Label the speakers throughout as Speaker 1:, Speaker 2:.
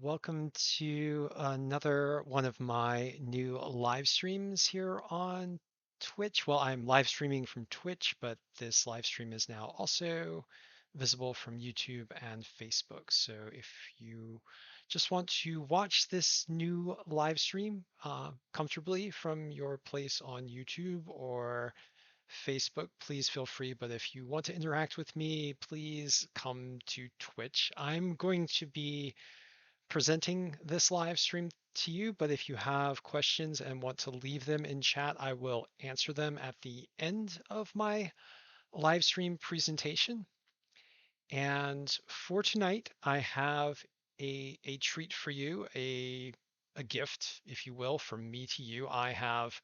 Speaker 1: welcome to another one of my new live streams here on Twitch. Well, I'm live streaming from Twitch, but this live stream is now also visible from YouTube and Facebook. So if you just want to watch this new live stream comfortably from your place on YouTube or Facebook, please feel free. But if you want to interact with me, please come to Twitch. I'm going to be presenting this live stream to you, but if you have questions and want to leave them in chat, I will answer them at the end of my live stream presentation. And for tonight, I have a treat for you, a gift, if you will, from me to you. I have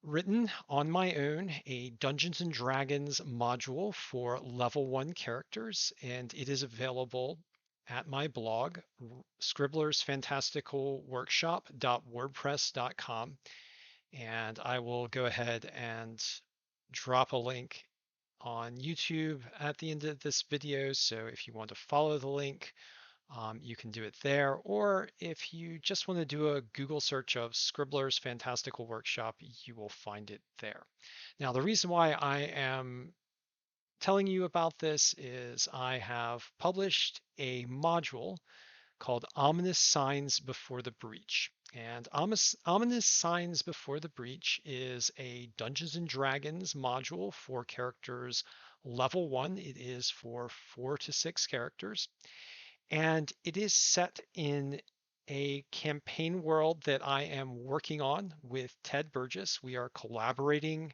Speaker 1: written on my own a Dungeons and Dragons module for level 1 characters, and it is available at my blog, scribblersfantasticalworkshop.wordpress.com. And I will go ahead and drop a link on YouTube at the end of this video. So if you want to follow the link, you can do it there, or if you just want to do a Google search of Scribbler's Fantastical Workshop, you will find it there. Now, the reason why I am telling you about this is I have published a module called Ominous Signs Before the Breach. And Ominous Signs Before the Breach is a Dungeons and Dragons module for characters level 1. It is for 4 to 6 characters. And it is set in a campaign world that I am working on with Ted Burgess. We are collaborating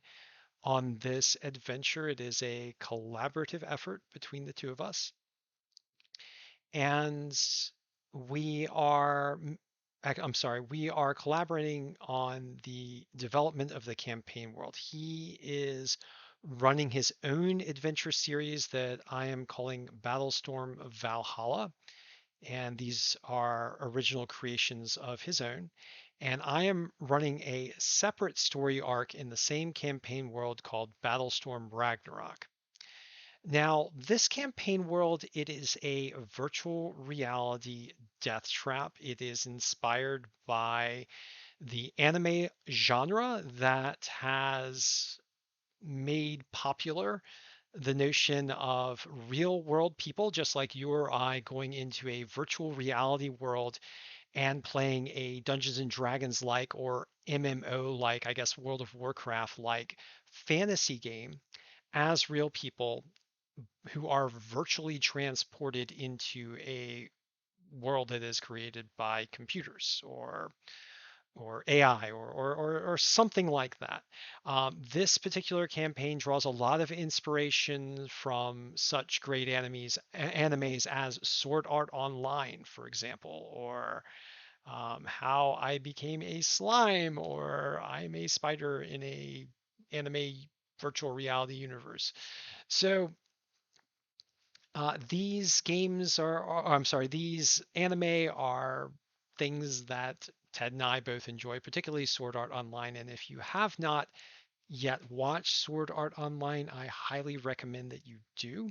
Speaker 1: on this adventure. It is a collaborative effort between the two of us. And we are, we are collaborating on the development of the campaign world. He is running his own adventure series that I am calling Battlestorm Valhalla, and these are original creations of his own. And I am running a separate story arc in the same campaign world called Battlestorm Ragnarok. Now, this campaign world, it is a virtual reality death trap. It is inspired by the anime genre that has made popular the notion of real world people, just like you or I, going into a virtual reality world and playing a Dungeons and Dragons like, or MMO like, I guess World of Warcraft like fantasy game as real people who are virtually transported into a world that is created by computers or AI or something like that. This particular campaign draws a lot of inspiration from such great animes as Sword Art Online, for example, or How I Became a Slime, or I'm a Spider in a anime virtual reality universe. So these games these anime are things that Ted and I both enjoy, particularly Sword Art Online. And if you have not yet watched Sword Art Online, I highly recommend that you do.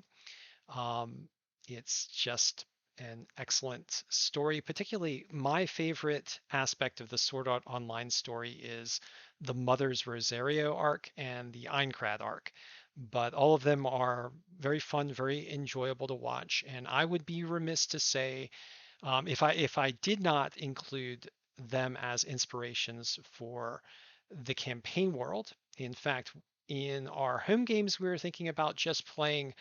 Speaker 1: It's just an excellent story. Particularly, my favorite aspect of the Sword Art Online story is the Mother's Rosario arc and the Aincrad arc. But all of them are very fun, very enjoyable to watch. And I would be remiss to say, if I did not include them as inspirations for the campaign world. In fact, in our home games, we were thinking about just playing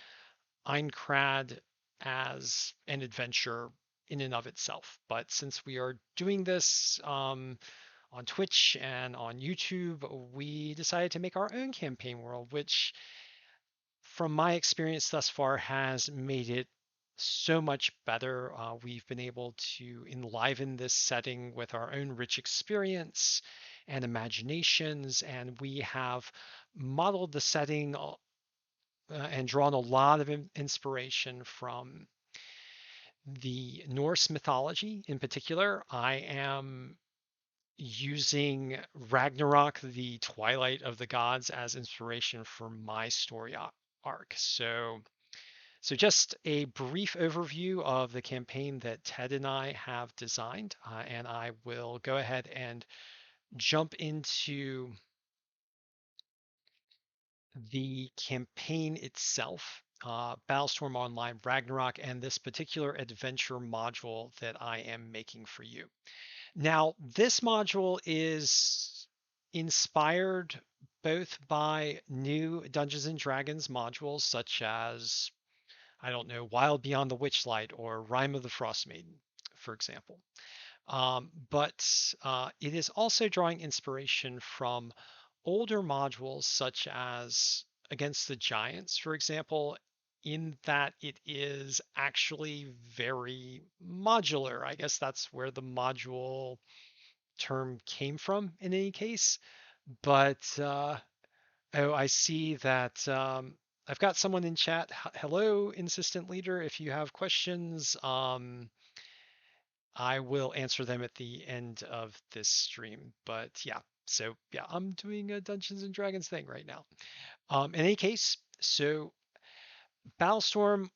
Speaker 1: Aincrad as an adventure in and of itself. But since we are doing this on Twitch and on YouTube, we decided to make our own campaign world, which, from my experience thus far, has made it so much better. We've been able to enliven this setting with our own rich experience and imaginations, and we have modeled the setting and drawn a lot of inspiration from the Norse mythology in particular. I am using Ragnarok, the Twilight of the Gods, as inspiration for my story arc. So So just a brief overview of the campaign that Ted and I have designed, and I will go ahead and jump into the campaign itself, Battlestorm Online Ragnarok, and this particular adventure module that I am making for you. Now, this module is inspired both by new Dungeons and Dragons modules such as, I don't know, Wild Beyond the Witchlight or Rime of the Frost Maiden, for example. But it is also drawing inspiration from older modules such as Against the Giants, for example, in that it is actually very modular. I guess that's where the module term came from in any case. But oh, I see that I've got someone in chat. Hello, Insistent Leader. If you have questions, I will answer them at the end of this stream. But yeah, so yeah, I'm doing a Dungeons and Dragons thing right now. In any case, so Battlestorm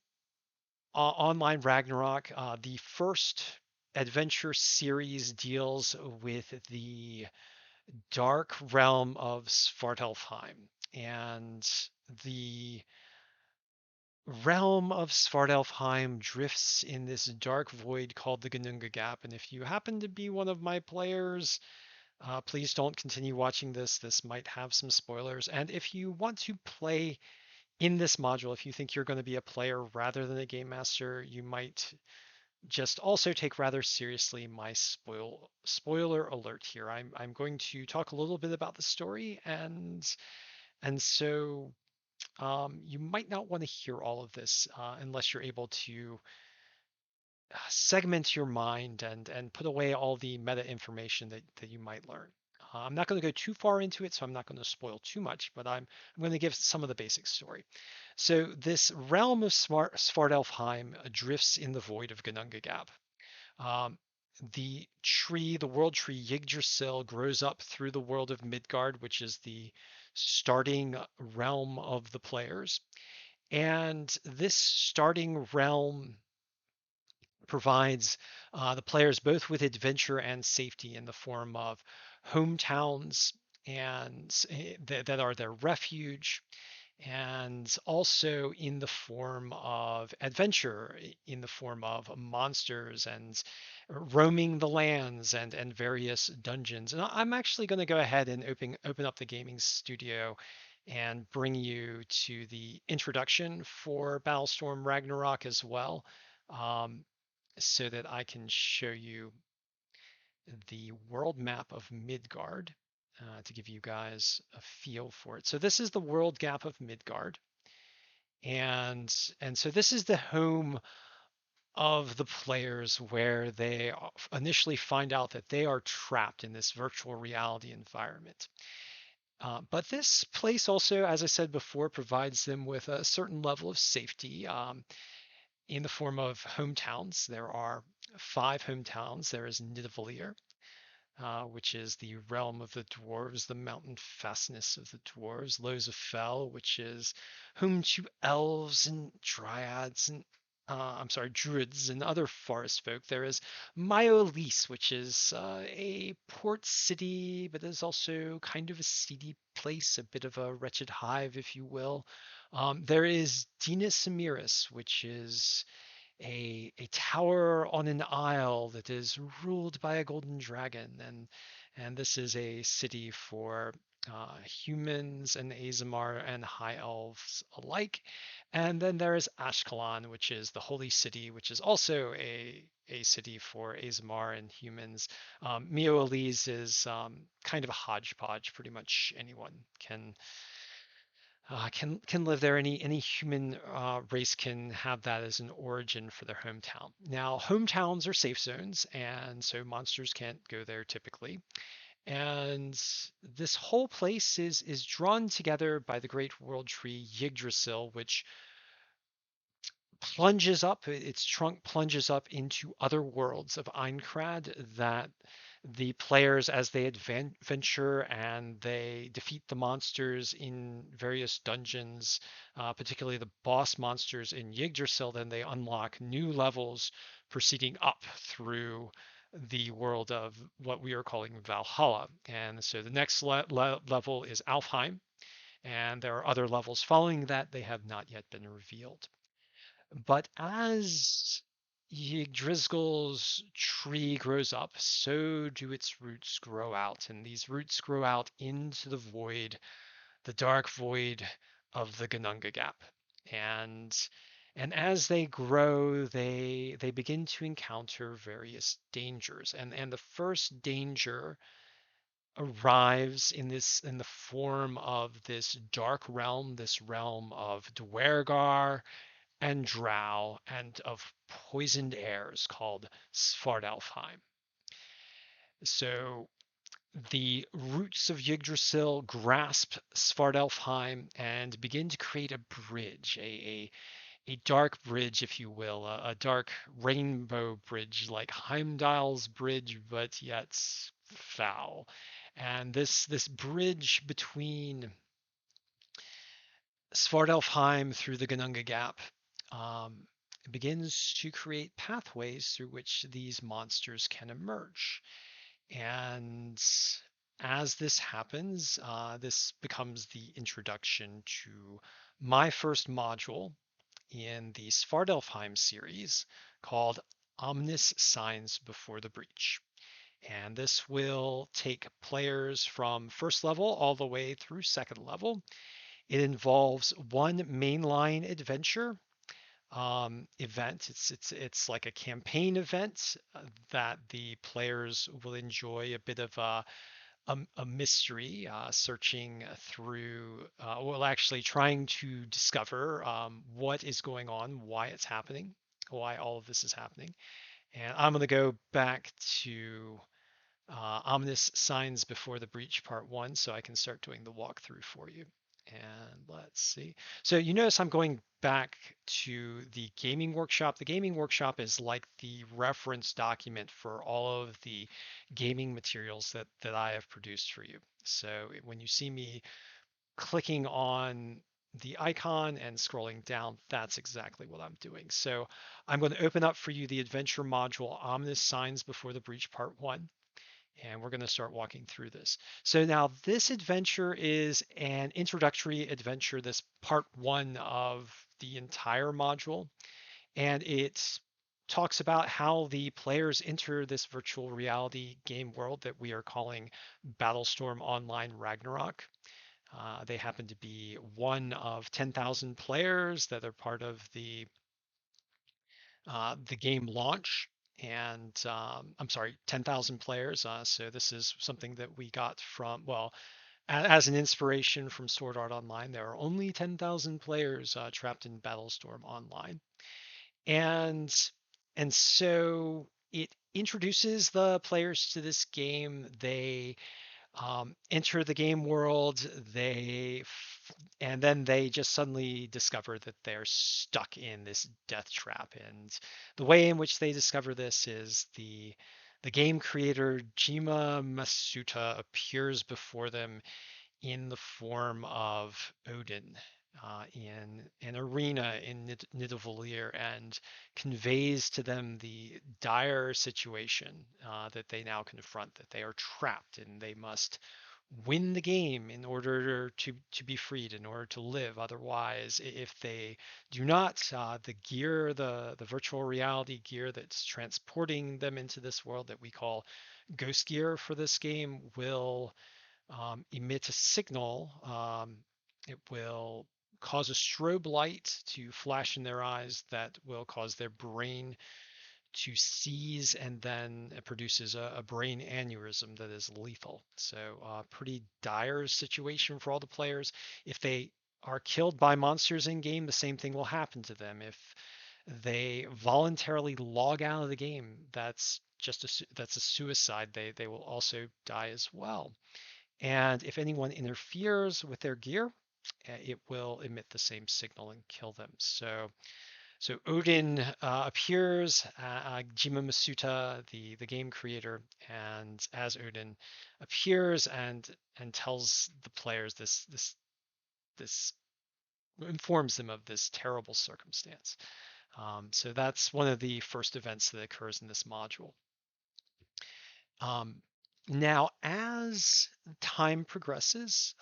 Speaker 1: Online Ragnarok, the first adventure series deals with the dark realm of Svartalfheim. And the realm of Svartalfheim drifts in this dark void called the Gnunga Gap. And if you happen to be one of my players, please don't continue watching this. This might have some spoilers. And if you want to play in this module, if you think you're going to be a player rather than a game master, you might just also take rather seriously my spoiler alert here. I'm going to talk a little bit about the story, and so you might not want to hear all of this unless you're able to segment your mind and put away all the meta information that you might learn. I'm not going to go too far into it, so I'm not going to spoil too much, but I'm going to give some of the basic story. So this realm of Svartalfheim drifts in the void of Gnunga Gap. Um, the world tree Yggdrasil, grows up through the world of Midgard, which is the starting realm of the players. And this starting realm provides the players both with adventure and safety in the form of hometowns and that are their refuge, and also in the form of adventure, in the form of monsters and roaming the lands and various dungeons. And I'm actually going to go ahead and open up the gaming studio and bring you to the introduction for Battlestorm Ragnarok as well, um, so that I can show you the world map of Midgard to give you guys a feel for it. So this is the world gap of Midgard, and so this is the home of the players where they initially find out that they are trapped in this virtual reality environment. But this place also, as I said before, provides them with a certain level of safety in the form of hometowns. There are 5 hometowns. There is Nidavellir, which is the realm of the dwarves, the mountain fastness of the dwarves. Losafell, which is home to elves and dryads and I'm sorry, druids and other forest folk. There is Myolis, which is a port city, but is also kind of a seedy place, a bit of a wretched hive, if you will. There is Dina Samiris, which is a tower on an isle that is ruled by a golden dragon, and this is a city for humans and Azamar and high elves alike. And then there is Ashkelon, which is the holy city, which is also a city for Azamar and humans. Mio-Elise is kind of a hodgepodge. Pretty much anyone can live there. Any human race can have that as an origin for their hometown. Now, hometowns are safe zones, and so monsters can't go there typically. And this whole place is drawn together by the great world tree Yggdrasil, which plunges up. Its trunk plunges up into other worlds of Einkrad that The players, as they adventure and they defeat the monsters in various dungeons, particularly the boss monsters in Yggdrasil, then they unlock new levels proceeding up through the world of what we are calling Valhalla. And so the next level is Alfheim, and there are other levels following that. They have not yet been revealed. But as Yggdrasil's tree grows up, so do its roots grow out, and these roots grow out into the void, the dark void of the Gununga Gap. And as they grow, they begin to encounter various dangers. And the first danger arrives in the form of this dark realm, this realm of Dwergar and Drow and of poisoned airs called Svartalfheim. So the roots of Yggdrasil grasp Svartalfheim and begin to create a bridge, a dark bridge, if you will, a dark rainbow bridge like Heimdall's bridge, but yet foul. And this bridge between Svartalfheim through the Gununga Gap um, begins to create pathways through which these monsters can emerge. And as this happens, this becomes the introduction to my first module in the Svartalfheim series called Ominous Signs Before the Breach. And this will take players from first level all the way through second level. It involves one mainline adventure event. It's like a campaign event that the players will enjoy a bit of a mystery, searching through, well, actually trying to discover what is going on, why it's happening, why all of this is happening. And I'm going to go back to Ominous Signs Before the Breach Part 1 so I can start doing the walkthrough for you. And let's see. So you notice I'm going back to the gaming workshop. The gaming workshop is like the reference document for all of the gaming materials that I have produced for you. So when you see me clicking on the icon and scrolling down, that's exactly what I'm doing. So I'm going to open up for you the adventure module, Ominous Signs Before the Breach Part 1. And we're going to start walking through this. So now this adventure is an introductory adventure, this part one of the entire module. And it talks about how the players enter this virtual reality game world that we are calling Battlestorm Online Ragnarok. They happen to be one of 10,000 players that are part of the game launch. And I'm sorry, 10,000 players. So this is something that we got from, well, as an inspiration from Sword Art Online. There are only 10,000 players trapped in Battlestorm Online. And so it introduces the players to this game. They enter the game world, and then they just suddenly discover that they're stuck in this death trap. And the way in which they discover this is the game creator Jima Masuta appears before them in the form of Odin in an arena in Nidavellir and conveys to them the dire situation that they now confront, that they are trapped and they must win the game in order to be freed, in order to live. Otherwise, if they do not, the gear, the virtual reality gear that's transporting them into this world that we call ghost gear for this game will emit a signal. It will cause a strobe light to flash in their eyes that will cause their brain to seize, and then it produces a brain aneurysm that is lethal. So pretty dire situation for all the players. If they are killed by monsters in game, the same thing will happen to them. If they voluntarily log out of the game, that's a suicide. They will also die as well. And if anyone interferes with their gear, it will emit the same signal and kill them. So So Odin appears, Jima Masuta, the game creator, and as Odin appears and tells the players this informs them of this terrible circumstance. So that's one of the first events that occurs in this module. Um, Now, as time progresses,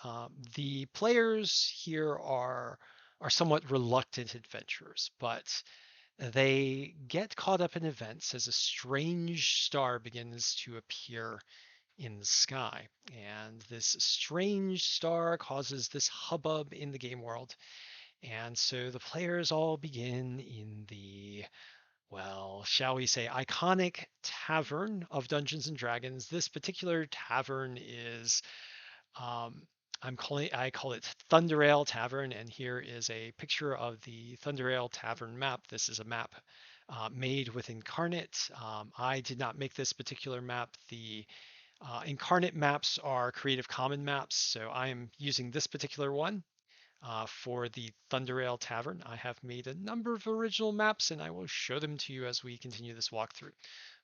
Speaker 1: the players here are somewhat reluctant adventurers, but they get caught up in events as a strange star begins to appear in the sky. And this strange star causes this hubbub in the game world. And so the players all begin in the, well, shall we say, iconic tavern of Dungeons and Dragons. This particular tavern is um, I call it Thunderail Tavern, and here is a picture of the Thunderail Tavern map. This is a map made with Incarnate. I did not make this particular map. The Incarnate maps are Creative Commons maps, so I am using this particular one for the Thunderail Tavern. I have made a number of original maps, and I will show them to you as we continue this walkthrough.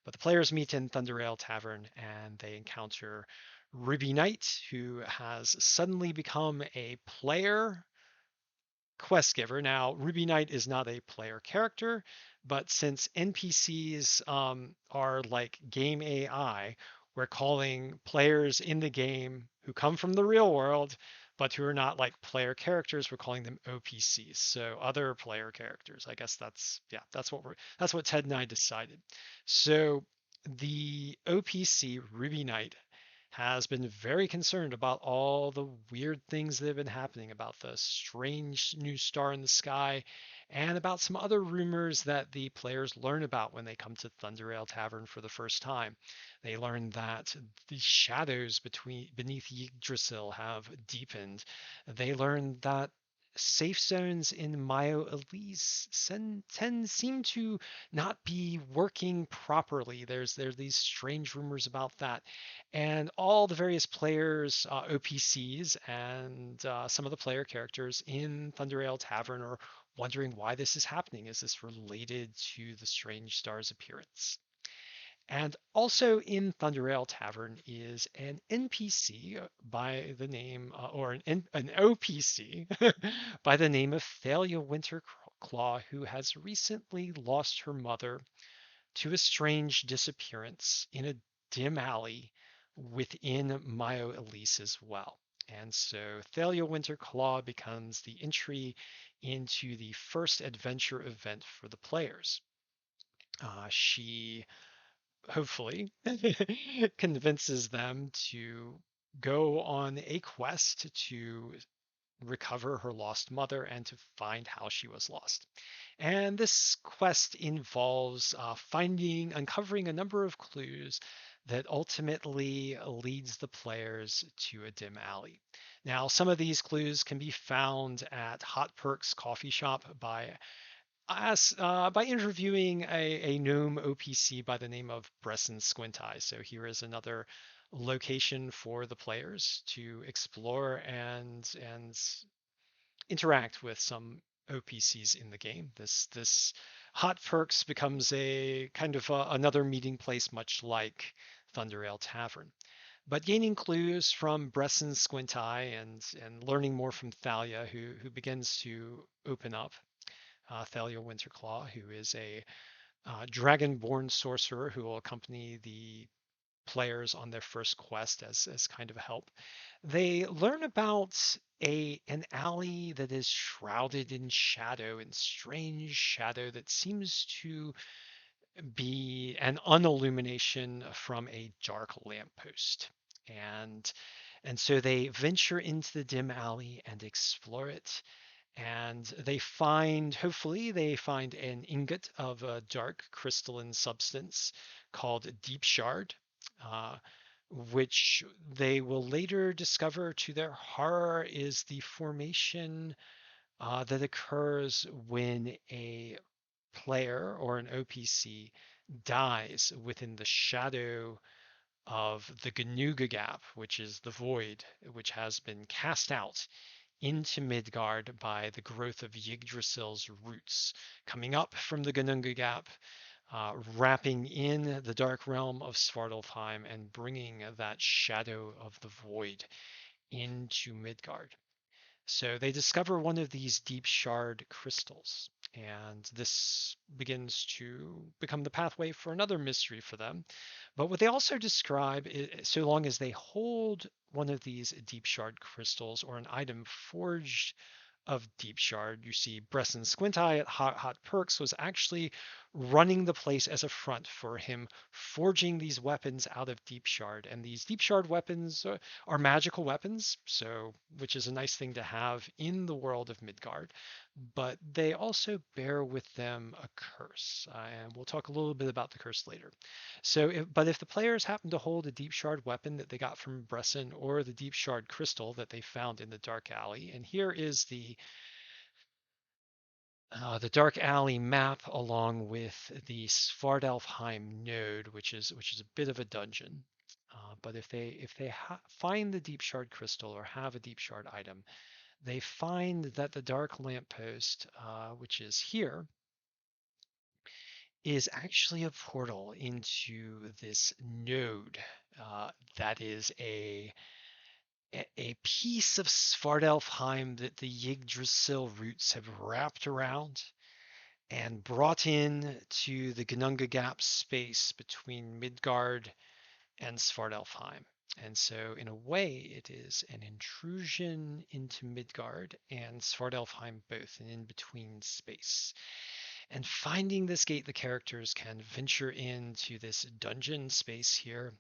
Speaker 1: But the players meet in Thunderail Tavern, and they encounter Ruby Knight, who has suddenly become a player quest giver. Now, Ruby Knight is not a player character, but since NPCs are like game AI, we're calling players in the game who come from the real world, but who are not like player characters, we're calling them OPCs. So other player characters. I guess that's what Ted and I decided. So the OPC Ruby Knight has been very concerned about all the weird things that have been happening about the strange new star in the sky and about some other rumors that the players learn about when they come to Thunderail Tavern for the first time. They learn that the shadows beneath Yggdrasil have deepened. They learn that safe zones in Mayo Elise seem to not be working properly. There are these strange rumors about that, and all the various players, OPCs, and some of the player characters in Thunderail Tavern are wondering why this is happening. Is this related to the strange star's appearance? And also in Thunderail Tavern is an NPC by the name, or an OPC by the name of Thalia Winterclaw, who has recently lost her mother to a strange disappearance in a dim alley within Mio Elise as well. And so Thalia Winterclaw becomes the entry into the first adventure event for the players. She hopefully convinces them to go on a quest to recover her lost mother and to find how she was lost. And this quest involves uncovering a number of clues that ultimately leads the players to a dim alley. Now, some of these clues can be found at Hot Perks Coffee Shop by interviewing a gnome OPC by the name of Bresson Squint Eye. So here is another location for the players to explore and interact with some OPCs in the game. This Hot Perks becomes a kind of another meeting place, much like Thunderail Tavern. But gaining clues from Bresson Squint Eye and learning more from Thalia, who begins to open up. Thalia Winterclaw, who is a dragonborn sorcerer who will accompany the players on their first quest as kind of a help. They learn about an alley that is shrouded in shadow and strange shadow that seems to be an unillumination from a dark lamppost. And and so they venture into the dim alley and explore it. And hopefully, they find an ingot of a dark crystalline substance called Deep Shard, uh, which they will later discover to their horror is the formation that occurs when a player or an OPC dies within the shadow of the Ganuga Gap, which is the void which has been cast out into Midgard by the growth of Yggdrasil's roots, coming up from the Gununga Gap, wrapping in the dark realm of Svartalfheim and bringing that shadow of the void into Midgard. So they discover one of these deep shard crystals, and this begins to become the pathway for another mystery for them. But what they also describe is, so long as they hold one of these deep shard crystals or an item forged of Deep Shard. You see, Bresson Squint-Eye at Hot Hot Perks was actually running the place as a front for him forging these weapons out of Deep Shard. And these Deep Shard weapons are magical weapons, so which is a nice thing to have in the world of Midgard. But they also bear with them a curse, and we'll talk a little bit about the curse later. But if the players happen to hold a Deep Shard weapon that they got from Bresson or the Deep Shard crystal that they found in the Dark Alley, and here is the Dark Alley map along with the Svartalfheim node, which is a bit of a dungeon. But if they find the Deep Shard crystal or have a Deep Shard item, they find that the Dark Lamppost, which is here, is actually a portal into this node that is a piece of Svartalfheim that the Yggdrasil roots have wrapped around and brought in to the Gununga Gap space between Midgard and Svartalfheim. And so, in a way, it is an intrusion into Midgard and Svartalfheim both, an in-between space. And finding this gate, the characters can venture into this dungeon space here.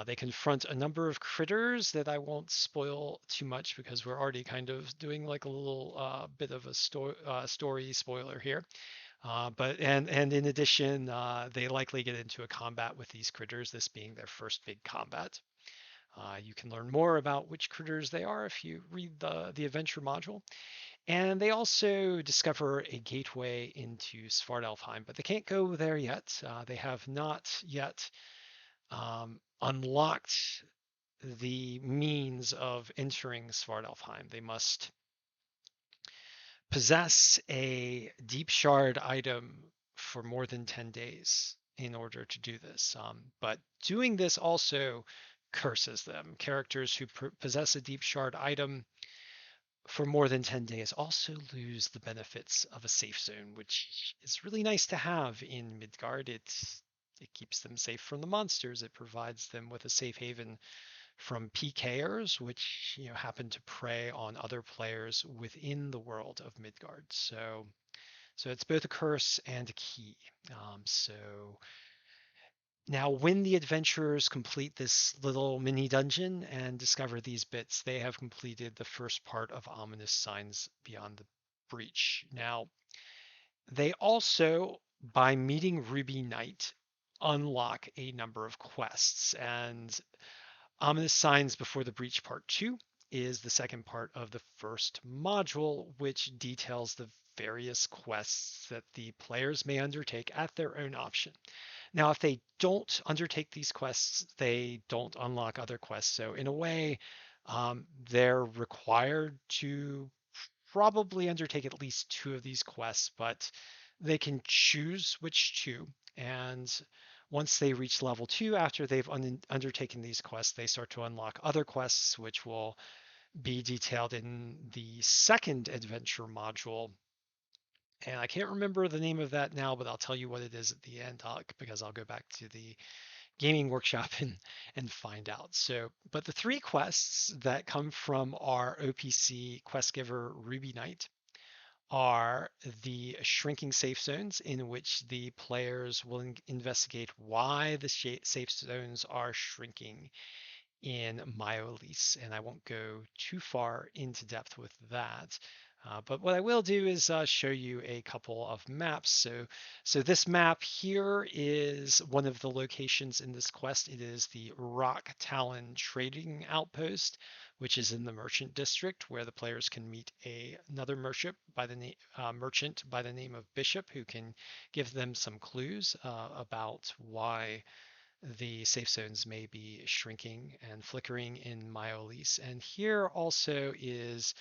Speaker 1: They confront a number of critters that I won't spoil too much because we're already kind of doing like a little bit of a story spoiler here. But in addition, they likely get into a combat with these critters, this being their first big combat. You can learn more about which critters they are if you read the adventure module. And they also discover a gateway into Svartalfheim, but they can't go there yet. They have not yet unlocked the means of entering Svartalfheim. They must possess a deep shard item for more than 10 days in order to do this. But doing this also curses them. Characters who possess a deep shard item for more than 10 days also lose the benefits of a safe zone, which is really nice to have in Midgard. It keeps them safe from the monsters. It provides them with a safe haven from PKers, which happen to prey on other players within the world of Midgard. So it's both a curse and a key. So now, when the adventurers complete this little mini dungeon and discover these bits, they have completed the first part of Ominous Signs Beyond the Breach. Now, they also, by meeting Ruby Knight, unlock a number of quests. And Ominous Signs Before the Breach Part 2 is the second part of the first module, which details the various quests that the players may undertake at their own option. Now, if they don't undertake these quests, they don't unlock other quests. So in a way, they're required to probably undertake at least two of these quests, but they can choose which two. And once they reach level 2, after they've undertaken these quests, they start to unlock other quests, which will be detailed in the second adventure module. And I can't remember the name of that now, but I'll tell you what it is at the end because I'll go back to the gaming workshop and find out. So, but the three quests that come from our OPC quest giver Ruby Knight are the shrinking safe zones, in which the players will investigate why the safe zones are shrinking in Myolis, and I won't go too far into depth with that. But what I will do is show you a couple of maps. So this map here is one of the locations in this quest. It is the Rock Talon Trading Outpost, which is in the Merchant District, where the players can meet another merchant by the name of Bishop, who can give them some clues about why the safe zones may be shrinking and flickering in Myolis. And here also is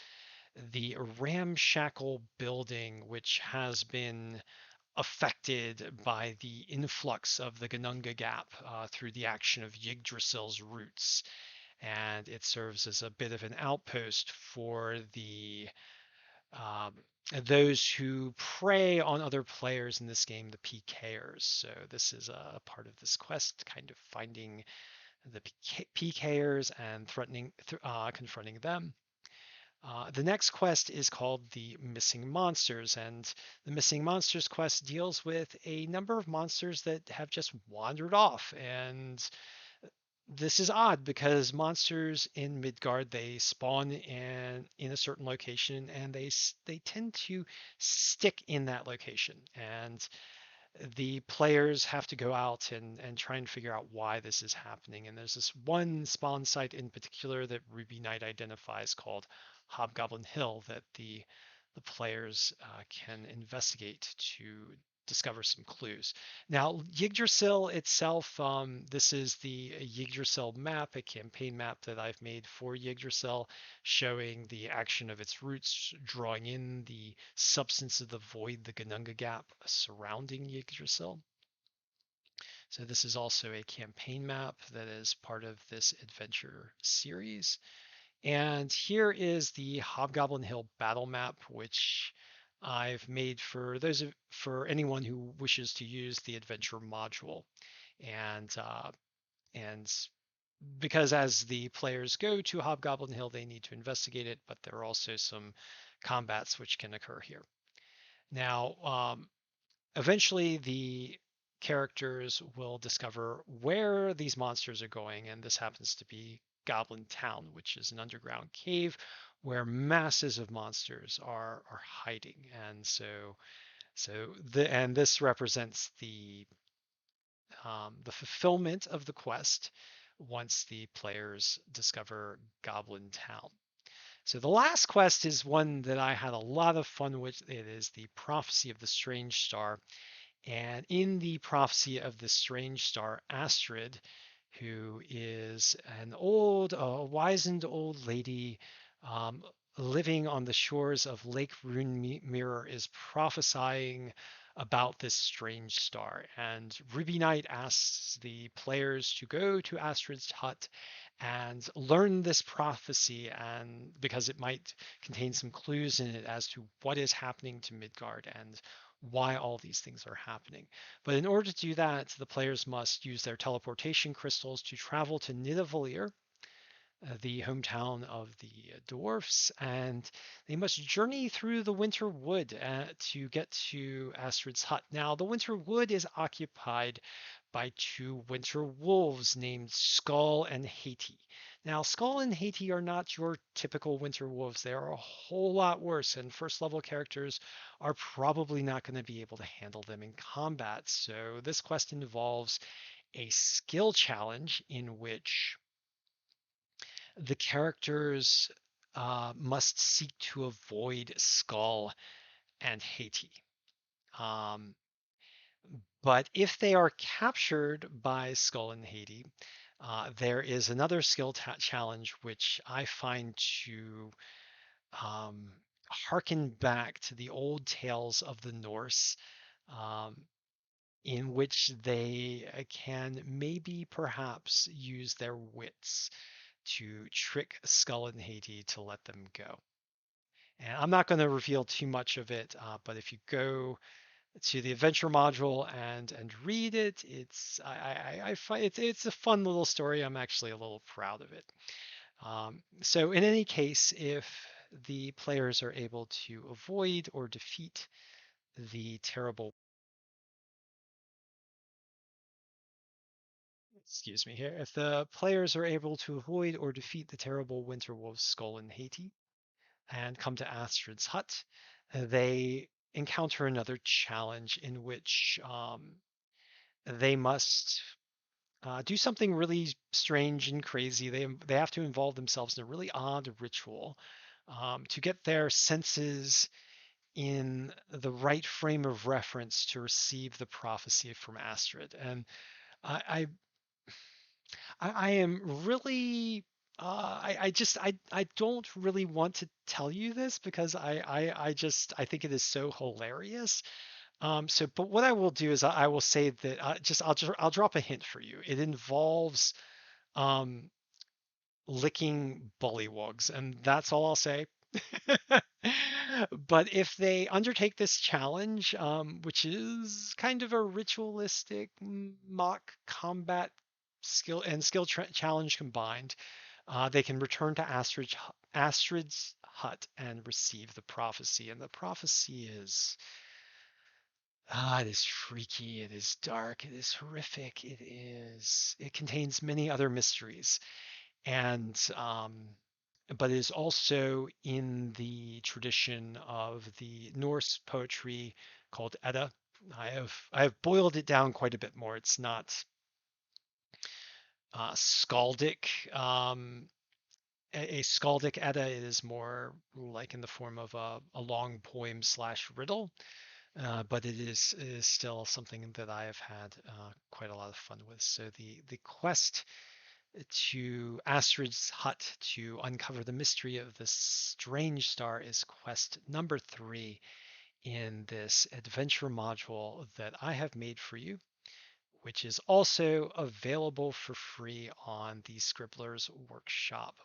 Speaker 1: the ramshackle building, which has been affected by the influx of the Gununga Gap through the action of Yggdrasil's roots. And it serves as a bit of an outpost for the um, those who prey on other players in this game, the PKers. So this is a part of this quest, kind of finding the PKers and confronting them. The next quest is called the Missing Monsters, and the Missing Monsters quest deals with a number of monsters that have just wandered off. And this is odd because monsters in Midgard, they spawn in a certain location, and they tend to stick in that location. And the players have to go out and try and figure out why this is happening. And there's this one spawn site in particular that Ruby Knight identifies called Hobgoblin Hill that the players can investigate to discover some clues. Now, Yggdrasil itself, this is the Yggdrasil map, a campaign map that I've made for Yggdrasil, showing the action of its roots, drawing in the substance of the void, the Gununga Gap surrounding Yggdrasil. So this is also a campaign map that is part of this adventure series. And here is the Hobgoblin Hill battle map, which I've made for anyone who wishes to use the adventure module. And because as the players go to Hobgoblin Hill, they need to investigate it, but there are also some combats which can occur here. Now, eventually the characters will discover where these monsters are going, and this happens to be Goblin Town, which is an underground cave where masses of monsters are hiding. And and this represents the fulfillment of the quest once the players discover Goblin Town. So the last quest is one that I had a lot of fun with. It is the Prophecy of the Strange Star. And in the Prophecy of the Strange Star, Astrid, who is an old, wizened old lady um, living on the shores of Lake Rune Mirror, is prophesying about this strange star. And Ruby Knight asks the players to go to Astrid's hut and learn this prophecy, and because it might contain some clues in it as to what is happening to Midgard and why all these things are happening. But in order to do that, the players must use their teleportation crystals to travel to Nidavellir, the hometown of the dwarfs, and they must journey through the Winter Wood to get to Astrid's hut. Now, the Winter Wood is occupied by two winter wolves named Skull and Haiti. Now, Skull and Haiti are not your typical winter wolves. They are a whole lot worse, and first level characters are probably not going to be able to handle them in combat. So, this quest involves a skill challenge in which the characters must seek to avoid Skull and Haiti. Um, but if they are captured by Skull and Haiti, there is another skill challenge which I find to um, harken back to the old tales of the Norse, um, in which they can maybe perhaps use their wits to trick Skull and Haiti to let them go. And I'm not going to reveal too much of it, but if you go to the adventure module and read it, I find it's a fun little story. I'm actually a little proud of it. So in any case, if the players are able to avoid or defeat the terrible, excuse me here, if the players are able to avoid or defeat the terrible winter wolf Skull and Haiti, and come to Astrid's hut, they encounter another challenge in which they must do something really strange and crazy. They have to involve themselves in a really odd ritual to get their senses in the right frame of reference to receive the prophecy from Astrid. And I I am really I don't really want to tell you this because I think it is so hilarious. But what I will do is I will say that I'll drop a hint for you. It involves um, licking bullywugs, and that's all I'll say. But if they undertake this challenge, which is kind of a ritualistic mock combat challenge combined, they can return to Astrid's hut and receive the prophecy. And the prophecy is it is freaky, it is dark, it is horrific, it contains many other mysteries, and but it is also in the tradition of the Norse poetry called Edda. I have boiled it down quite a bit more. It's not skaldic. A skaldic Edda is more like in the form of a long poem slash riddle, but it is still something that I have had quite a lot of fun with. So the quest to Astrid's hut to uncover the mystery of the strange star is quest number 3 in this adventure module that I have made for you, which is also available for free on the Scribbler's Workshop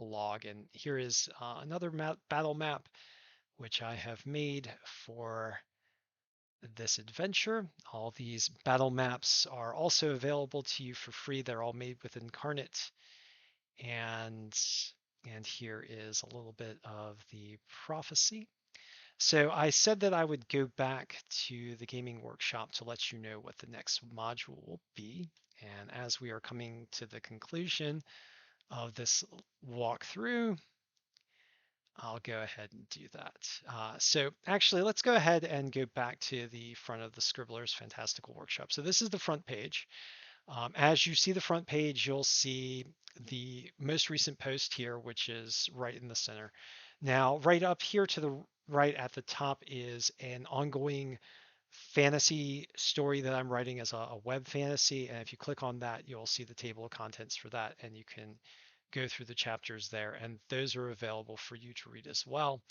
Speaker 1: blog. And here is another battle map which I have made for this adventure. All these battle maps are also available to you for free. They're all made with Incarnate. And and here is a little bit of the prophecy. So I said that I would go back to the gaming workshop to let you know what the next module will be. And as we are coming to the conclusion of this walkthrough, I'll go ahead and do that. So actually, let's go ahead and go back to the front of the Scribbler's Fantastical Workshop. So this is the front page. As you see the front page, you'll see the most recent post here, which is right in the center. Now, right up here to the right at the top is an ongoing fantasy story that I'm writing as a web fantasy. And if you click on that, you'll see the table of contents for that, and you can go through the chapters there. And those are available for you to read as well.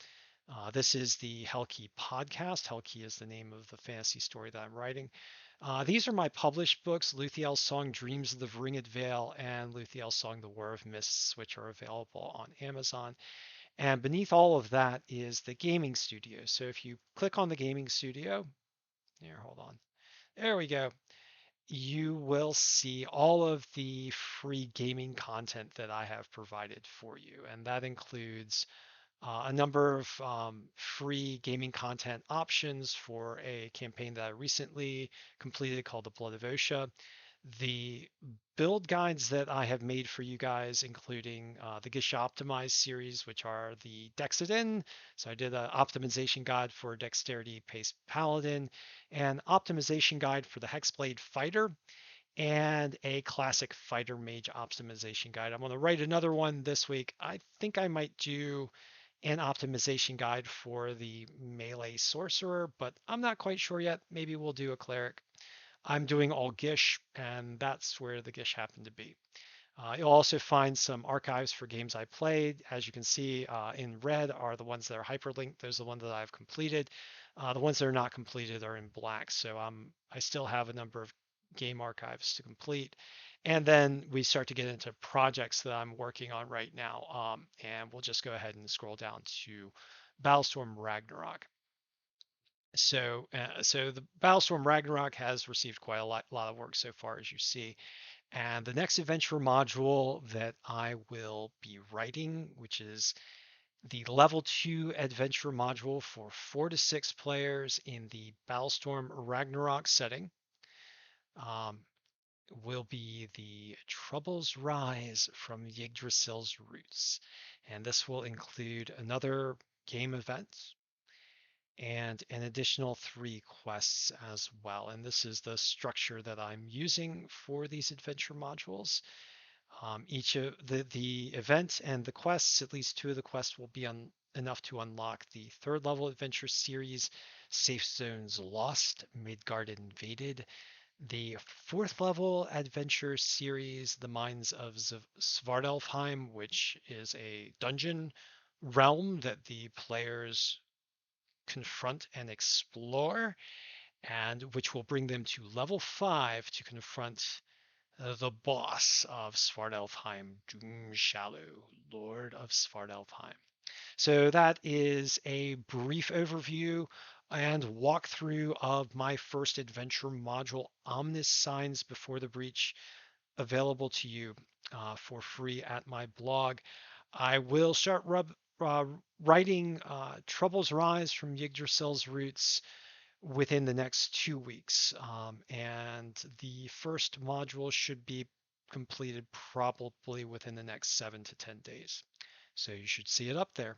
Speaker 1: This is the Hellkey podcast. Hellkey is the name of the fantasy story that I'm writing. These are my published books, Luthiel's Song, Dreams of the Ringed Veil, and Luthiel's Song, The War of Mists, which are available on Amazon. And beneath all of that is the gaming studio. So if you click on the gaming studio, here, hold on. There we go. You will see all of the free gaming content that I have provided for you. And that includes a number of free gaming content options for a campaign that I recently completed called The Blood of Osha. The build guides that I have made for you guys, including the Gish Optimized series, which are the Dexadin. So I did an optimization guide for Dexterity Pace Paladin, an optimization guide for the Hexblade Fighter, and a classic fighter mage optimization guide. I'm going to write another one this week. I think I might do an optimization guide for the melee sorcerer, but I'm not quite sure yet. Maybe we'll do a cleric. I'm doing all Gish, and that's where the Gish happen to be. You'll also find some archives for games I played. As you can see, in red are the ones that are hyperlinked. Those are the ones that I've completed. The ones that are not completed are in black. So I still have a number of game archives to complete. And then we start to get into projects that I'm working on right now. And we'll just go ahead and scroll down to Battlestorm Ragnarok. So the Battlestorm Ragnarok has received quite a lot of work so far, as you see. And the next adventure module that I will be writing, which is the level 2 adventure module for 4 to 6 players in the Battlestorm Ragnarok setting, um, will be the Troubles Rise from Yggdrasil's Roots. And this will include another game event and an additional 3 quests as well. And this is the structure that I'm using for these adventure modules. Each of the event and the quests, at least 2 of the quests, will be enough to unlock the 3rd level adventure series, Safe Zones Lost, Midgard Invaded, The fourth level adventure series, The Mines of Svartalfheim, which is a dungeon realm that the players confront and explore, and which will bring them to level 5 to confront the boss of Svartalfheim, Doomshallow, Lord of Svartalfheim. So that is a brief overview and walkthrough of my first adventure module, Omnis Signs Before the Breach, available to you for free at my blog. I will start writing Troubles Rise from Yggdrasil's Roots within the next 2 weeks. And the first module should be completed probably within the next 7 to 10 days. So you should see it up there.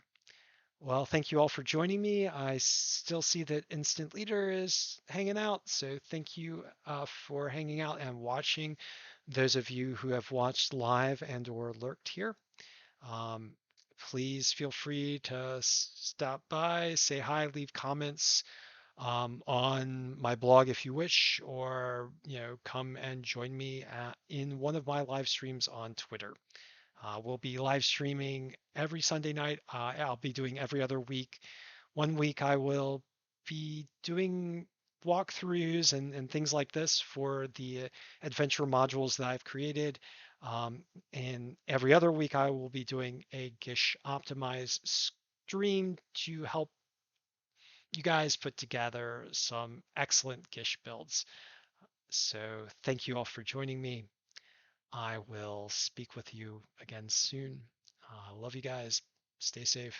Speaker 1: Well, thank you all for joining me. I still see that Instant Leader is hanging out, so thank you for hanging out and watching. Those of you who have watched live and or lurked here, um, please feel free to stop by, say hi, leave comments on my blog if you wish, or come and join me in one of my live streams on Twitter. We'll be live streaming every Sunday night. I'll be doing every other week. One week I will be doing walkthroughs and things like this for the adventure modules that I've created. And every other week I will be doing a Gish optimized stream to help you guys put together some excellent Gish builds. So thank you all for joining me. I will speak with you again soon. Love you guys. Stay safe.